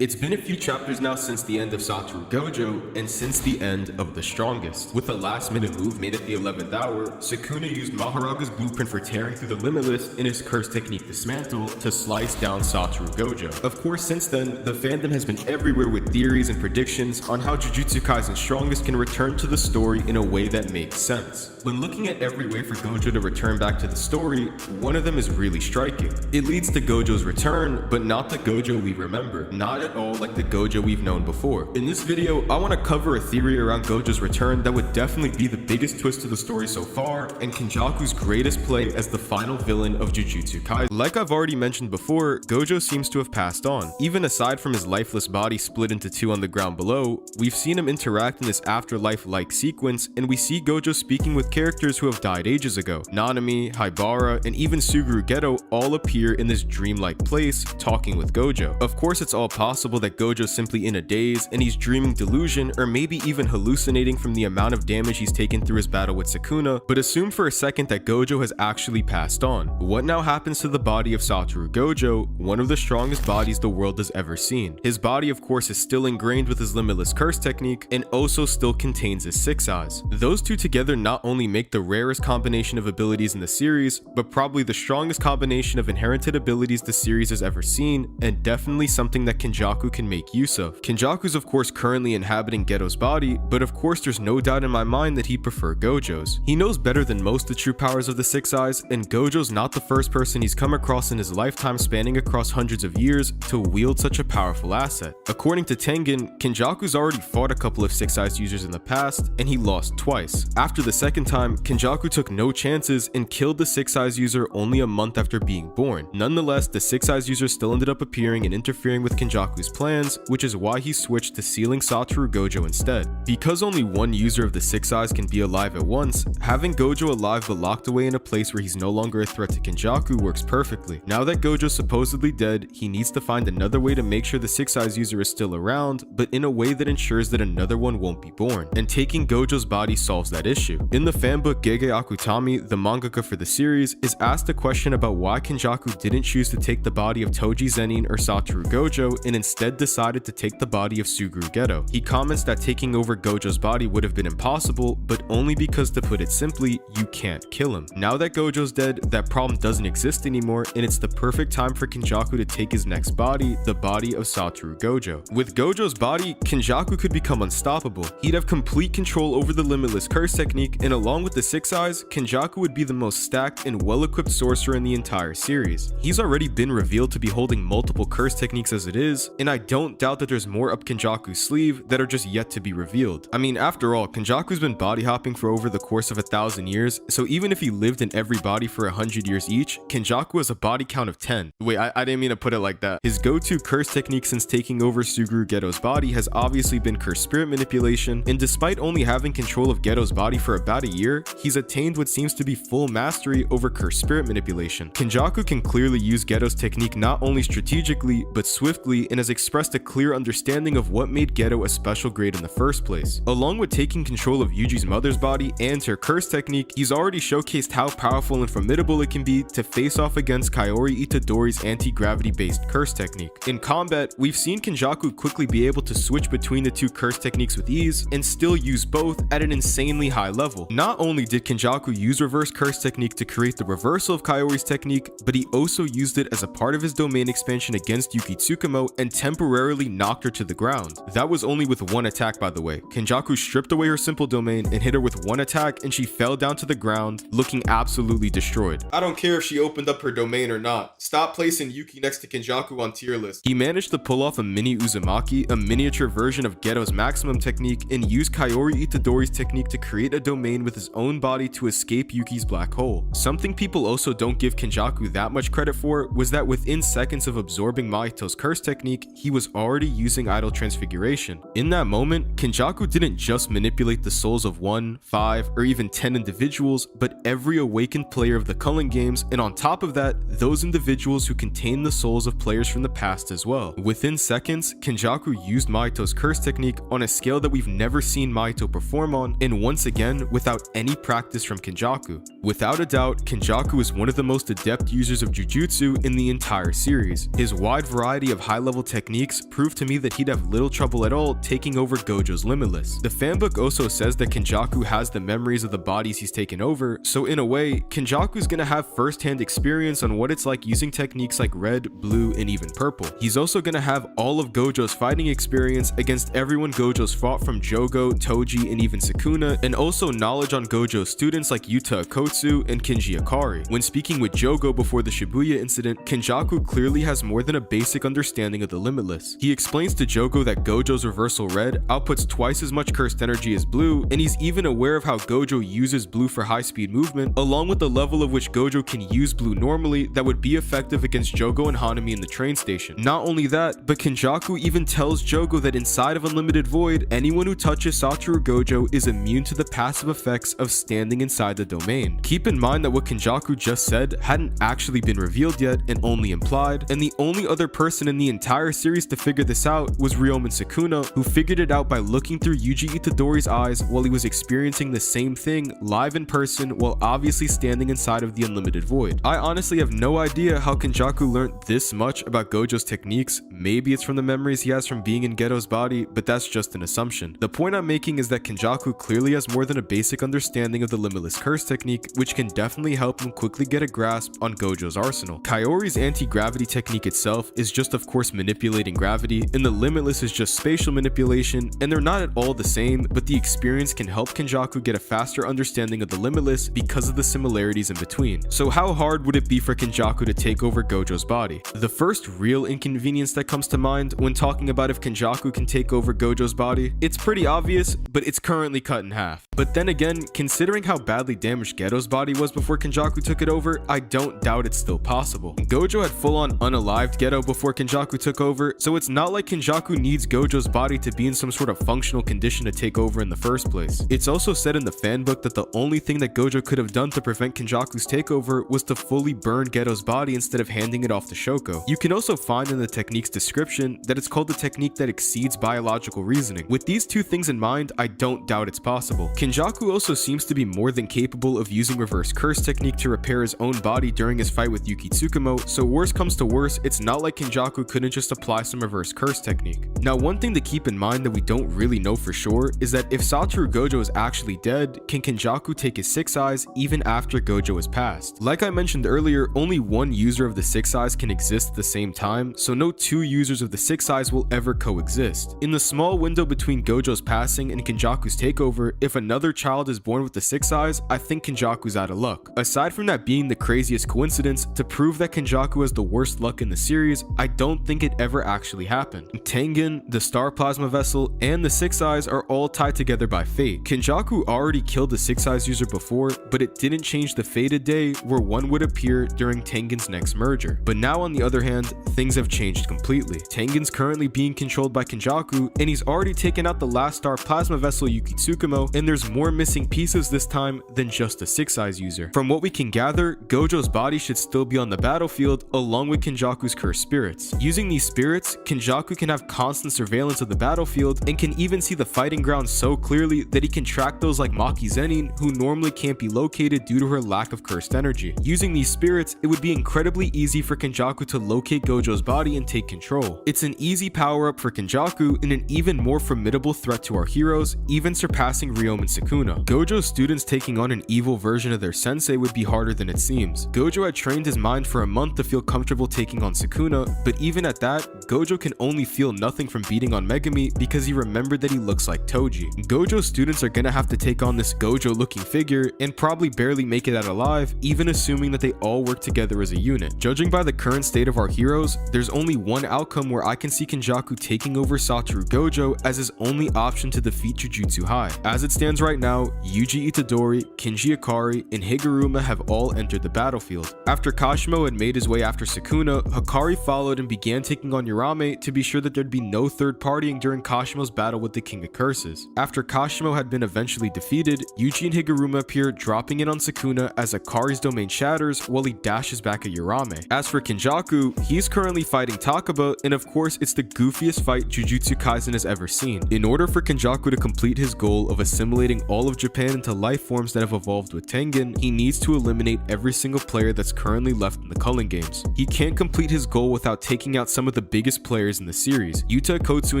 It's been a few chapters now since the end of Satoru Gojo, and since the end of The Strongest. With a last-minute move made at the 11th hour, Sukuna used Maharaga's blueprint for tearing through the Limitless in his curse technique Dismantle to slice down Satoru Gojo. Of course, since then, the fandom has been everywhere with theories and predictions on how Jujutsu Kaisen's Strongest can return to the story in a way that makes sense. When looking at every way for Gojo to return back to the story, one of them is really striking. It leads to Gojo's return, but not the Gojo we remember. Not at all like the Gojo we've known before. In this video, I want to cover a theory around Gojo's return that would definitely be the biggest twist to the story so far, and Kenjaku's greatest play as the final villain of Jujutsu Kaisen. Like I've already mentioned before, Gojo seems to have passed on. Even aside from his lifeless body split into two on the ground below, we've seen him interact in this afterlife-like sequence, and we see Gojo speaking with characters who have died ages ago. Nanami, Haibara, and even Suguru Geto all appear in this dreamlike place, talking with Gojo. Of course, it's all possible that Gojo's simply in a daze, and he's dreaming delusion, or maybe even hallucinating from the amount of damage he's taken through his battle with Sukuna, but assume for a second that Gojo has actually passed on. What now happens to the body of Satoru Gojo, one of the strongest bodies the world has ever seen? His body, of course, is still ingrained with his limitless curse technique, and also still contains his 6 eyes. Those two together not only make the rarest combination of abilities in the series, but probably the strongest combination of inherited abilities the series has ever seen, and definitely something that Kenjaku can make use of. Kenjaku's of course currently inhabiting Geto's body, but of course there's no doubt in my mind that he'd prefer Gojo's. He knows better than most the true powers of the 6 eyes, and Gojo's not the first person he's come across in his lifetime spanning across hundreds of years to wield such a powerful asset. According to Tengen, Kenjaku's already fought a couple of 6 eyes users in the past, and he lost twice. After the second time, Kenjaku took no chances and killed the 6 eyes user only a month after being born. Nonetheless, the 6 eyes user still ended up appearing and interfering with Kenjaku's plans, which is why he switched to sealing Satoru Gojo instead. Because only one user of the 6 eyes can be alive at once, having Gojo alive but locked away in a place where he's no longer a threat to Kenjaku works perfectly. Now that Gojo's supposedly dead, he needs to find another way to make sure the 6 eyes user is still around, but in a way that ensures that another one won't be born, and taking Gojo's body solves that issue. In the fanbook, Gege Akutami, the mangaka for the series, is asked a question about why Kenjaku didn't choose to take the body of Toji Zenin or Satoru Gojo and instead decided to take the body of Suguru Geto. He comments that taking over Gojo's body would have been impossible, but only because, to put it simply, you can't kill him. Now that Gojo's dead, that problem doesn't exist anymore, and it's the perfect time for Kenjaku to take his next body, the body of Satoru Gojo. With Gojo's body, Kenjaku could become unstoppable. He'd have complete control over the limitless curse technique, and along with the 6 eyes, Kenjaku would be the most stacked and well-equipped sorcerer in the entire series. He's already been revealed to be holding multiple curse techniques as it is, and I don't doubt that there's more up Kenjaku's sleeve that are just yet to be revealed. I mean, after all, Kenjaku's been body hopping for over the course of 1,000 years, so even if he lived in every body for 100 years each, Kenjaku has a body count of 10. Wait, I didn't mean to put it like that. His go-to curse technique since taking over Suguru Geto's body has obviously been curse spirit manipulation, and despite only having control of Geto's body for about a year, he's attained what seems to be full mastery over curse spirit manipulation. Kenjaku can clearly use Geto's technique not only strategically, but swiftly, and has expressed a clear understanding of what made Geto a special grade in the first place. Along with taking control of Yuji's mother's body and her curse technique, he's already showcased how powerful and formidable it can be to face off against Kaori Itadori's anti-gravity based curse technique. In combat, we've seen Kenjaku quickly be able to switch between the two curse techniques with ease, and still use both at an insanely high level. Not only did Kenjaku use reverse curse technique to create the reversal of Kaori's technique, but he also used it as a part of his domain expansion against Yuki Tsukumo and temporarily knocked her to the ground. That was only with one attack, by the way. Kenjaku stripped away her simple domain and hit her with one attack, and she fell down to the ground, looking absolutely destroyed. I don't care if she opened up her domain or not. Stop placing Yuki next to Kenjaku on tier list. He managed to pull off a mini Uzumaki, a miniature version of Geto's maximum technique, and use Kaori Itadori's technique to create a domain with his own body to escape Yuki's black hole. Something people also don't give Kenjaku that much credit for was that within seconds of absorbing Mahito's curse technique, he was already using idol transfiguration. In that moment, Kenjaku didn't just manipulate the souls of 1, 5, or even 10 individuals, but every awakened player of the Culling games, and on top of that, those individuals who contain the souls of players from the past as well. Within seconds, Kenjaku used Mahito's curse technique on a scale that we've never seen Mahito perform on, and once again, without any practice from Kenjaku. Without a doubt, Kenjaku is one of the most adept users of Jujutsu in the entire series. His wide variety of high-level techniques prove to me that he'd have little trouble at all taking over Gojo's Limitless. The fanbook also says that Kenjaku has the memories of the bodies he's taken over, so in a way, Kenjaku's gonna have first-hand experience on what it's like using techniques like red, blue, and even purple. He's also gonna have all of Gojo's fighting experience against everyone Gojo's fought from Jogo, Toji, and even Sukuna, and also knowledge on Gojo's students like Yuta Akotsu and Kinji Akari. When speaking with Jogo before the Shibuya incident, Kenjaku clearly has more than a basic understanding of the Limitless. He explains to Jogo that Gojo's reversal red outputs twice as much cursed energy as blue, and he's even aware of how Gojo uses blue for high-speed movement, along with the level of which Gojo can use blue normally that would be effective against Jogo and Hanami in the train station. Not only that, but Kenjaku even tells Jogo that inside of Unlimited Void, anyone who touches Satoru Gojo is immune to the passive effects of standing inside the domain. Keep in mind that what Kenjaku just said hadn't actually been revealed yet and only implied, and the only other person in the entire series to figure this out was Ryomen Sukuna, who figured it out by looking through Yuji Itadori's eyes while he was experiencing the same thing live in person while obviously standing inside of the Unlimited Void. I honestly have no idea how Kenjaku learned this much about Gojo's techniques. Maybe it's from the memories he has from being in Geto's body, but that's just an assumption. The point I'm making is that Kenjaku clearly has more than a basic understanding of the Limitless Curse technique, which can definitely help him quickly get a grasp on Gojo's arsenal. Kaori's anti-gravity technique itself is just of course manipulating gravity, and the Limitless is just spatial manipulation, and they're not at all the same, but the experience can help Kenjaku get a faster understanding of the Limitless because of the similarities in between. So how hard would it be for Kenjaku to take over Gojo's body? The first real inconvenience that comes to mind when talking about if Kenjaku can take over Gojo's body, it's pretty obvious, but it's currently cut in half. But then again, considering how badly damaged Geto's body was before Kenjaku took it over, I don't doubt it's still possible. Gojo had full-on unalived Geto before Kenjaku took over, so it's not like Kenjaku needs Gojo's body to be in some sort of functional condition to take over in the first place. It's also said in the fanbook that the only thing that Gojo could have done to prevent Kenjaku's takeover was to fully burn Geto's body instead of handing it off to Shoko. You can also find in the technique's description that it's called the technique that exceeds biological reasoning. With these two things in mind, I don't doubt it's possible. Kenjaku also seems to be more than capable of using reverse curse technique to repair his own body during his fight with Yuki Tsukumo, so worst comes to worst, it's not like Kenjaku couldn't just apply some reverse curse technique. Now, one thing to keep in mind that we don't really know for sure is that if Satoru Gojo is actually dead, can Kenjaku take his 6 eyes even after Gojo is passed? Like I mentioned earlier, only one user of the 6 eyes can exist at the same time, so no 2 users of the 6 eyes will ever coexist. In the small window between Gojo's passing and Kenjaku's takeover, if another child is born with the 6 eyes, I think Kenjaku's out of luck. Aside from that being the craziest coincidence, to prove that Kenjaku has the worst luck in the series, I don't think it ever actually happened. Tengen, the Star Plasma Vessel, and the 6 eyes are all tied together by fate. Kenjaku already killed the 6 eyes user before, but it didn't change the fated day where one would appear during Tengen's next merger. But now on the other hand, things have changed completely. Tengen's currently being controlled by Kenjaku, and he's already taken out the last Star Plasma Vessel Yuki Tsukumo, and there's more missing pieces this time than just a 6 eyes user. From what we can gather, Gojo's body should still be on the battlefield along with Kenjaku's cursed spirits. Using these spirits, Kenjaku can have constant surveillance of the battlefield and can even see the fighting ground so clearly that he can track those like Maki Zenin who normally can't be located due to her lack of cursed energy. Using these spirits, it would be incredibly easy for Kenjaku to locate Gojo's body and take control. It's an easy power-up for Kenjaku and an even more formidable threat to our heroes, even surpassing Ryomen Sukuna. Gojo's students taking on an evil version of their sensei would be harder than it seems. Gojo had trained his mind for a month to feel comfortable taking on Sukuna, but even at that, Gojo can only feel nothing from beating on Megami because he remembered that he looks like Toji. Gojo's students are gonna have to take on this Gojo looking figure and probably barely make it out alive, even assuming that they all work together as a unit. Judging by the current state of our heroes, there's only one outcome where I can see Kenjaku taking over Satoru Gojo as his only option to defeat Jujutsu High. As it stands right now, Yuji Itadori, Kinji Akari, and Higuruma have all entered the battlefield. After Kashimo had made his way after Sukuna, Hikari followed and began taking on Yurame to be sure that there'd be no third partying during Kashimo's battle with the King of Curses. After Kashimo had been eventually defeated, Yuji and Higuruma appear, dropping in on Sukuna as Akari's domain shatters while he dashes back at Yurame. As for Kenjaku, he's currently fighting Takaba, and of course it's the goofiest fight Jujutsu Kaisen has ever seen. In order for Kenjaku to complete his goal of assimilating all of Japan into life forms that have evolved with Tengen, he needs to eliminate every single player that's currently left in the Culling games. He can't complete his goal without taking out some of the the biggest players in the series. Yuta, Kotsu,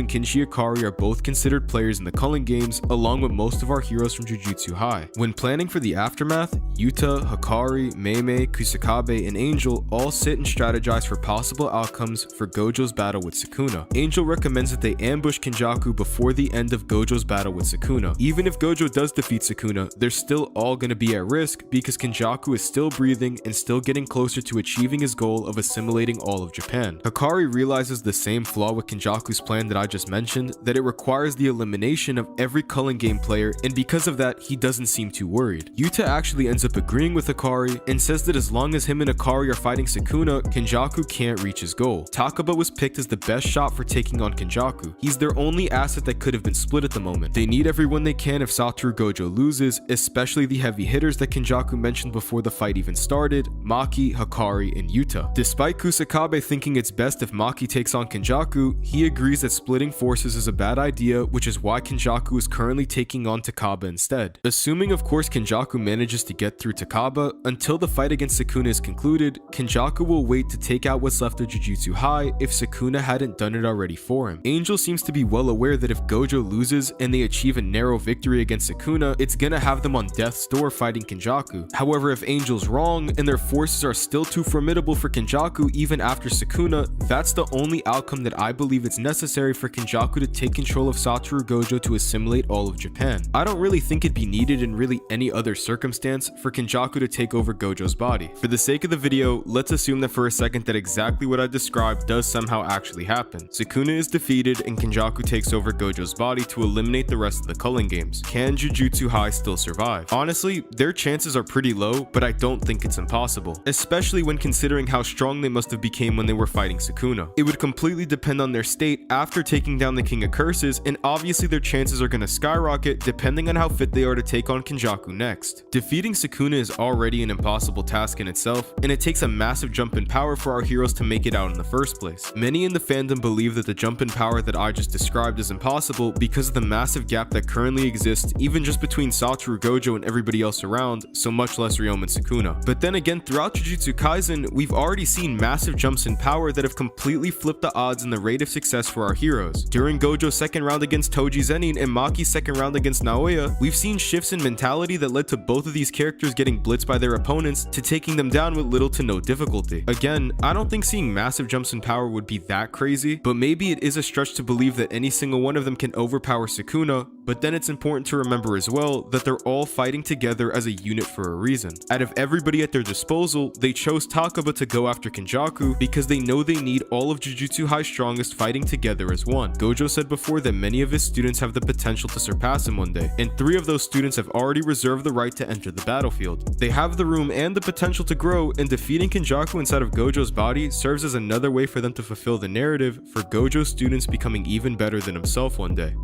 and Kinshi Ikari are both considered players in the Culling games, along with most of our heroes from Jujutsu High. When planning for the aftermath, Yuta, Hikari, Meimei, Kusakabe, and Angel all sit and strategize for possible outcomes for Gojo's battle with Sukuna. Angel recommends that they ambush Kenjaku before the end of Gojo's battle with Sukuna. Even if Gojo does defeat Sukuna, they're still all going to be at risk because Kenjaku is still breathing and still getting closer to achieving his goal of assimilating all of Japan. Hikari realizes the same flaw with Kenjaku's plan that I just mentioned, that it requires the elimination of every Culling game player, and because of that, he doesn't seem too worried. Yuta actually ends up agreeing with Hikari and says that as long as him and Hikari are fighting Sukuna, Kenjaku can't reach his goal. Takaba was picked as the best shot for taking on Kenjaku. He's their only asset that could have been split at the moment. They need everyone they can if Satoru Gojo loses, especially the heavy hitters that Kenjaku mentioned before the fight even started, Maki, Hikari, and Yuta. Despite Kusakabe thinking it's best if Maki takes on Kenjaku, he agrees that splitting forces is a bad idea, which is why Kenjaku is currently taking on Takaba instead. Assuming of course Kenjaku manages to get through Takaba, until the fight against Sukuna is concluded, Kenjaku will wait to take out what's left of Jujutsu High if Sukuna hadn't done it already for him. Angel seems to be well aware that if Gojo loses and they achieve a narrow victory against Sukuna, it's gonna have them on death's door fighting Kenjaku. However, if Angel's wrong and their forces are still too formidable for Kenjaku even after Sukuna, that's the only outcome that I believe it's necessary for Kenjaku to take control of Satoru Gojo to assimilate all of Japan. I don't really think it'd be needed in really any other circumstance for Kenjaku to take over Gojo's body. For the sake of the video, let's assume that for a second that exactly what I described does somehow actually happen. Sukuna is defeated and Kenjaku takes over Gojo's body to eliminate the rest of the Culling games. Can Jujutsu High still survive? Honestly, their chances are pretty low, but I don't think it's impossible, especially when considering how strong they must have became when they were fighting Sukuna. It would completely depend on their state after taking down the King of Curses, and obviously their chances are going to skyrocket depending on how fit they are to take on Kenjaku next. Defeating Sukuna is already an impossible task in itself, and it takes a massive jump in power for our heroes to make it out in the first place. Many in the fandom believe that the jump in power that I just described is impossible because of the massive gap that currently exists even just between Satoru Gojo and everybody else around, so much less Ryoma and Sukuna. But then again, throughout Jujutsu Kaisen, we've already seen massive jumps in power that have completely flipped the odds and the rate of success for our heroes. During Gojo's second round against Toji Zenin and Maki's second round against Naoya, we've seen shifts in mentality that led to both of these characters getting blitzed by their opponents to taking them down with little to no difficulty. Again, I don't think seeing massive jumps in power would be that crazy, but maybe it is a stretch to believe that any single one of them can overpower Sukuna, but then it's important to remember as well that they're all fighting together as a unit for a reason. Out of everybody at their disposal, they chose Takaba to go after Kenjaku because they know they need all of Jujutsu High's strongest fighting together as one. Gojo said before that many of his students have the potential to surpass him one day, and 3 of those students have already reserved the right to enter the battlefield. They have the room and the potential to grow, and defeating Kenjaku inside of Gojo's body serves as another way for them to fulfill the narrative for Gojo's students becoming even better than himself one day.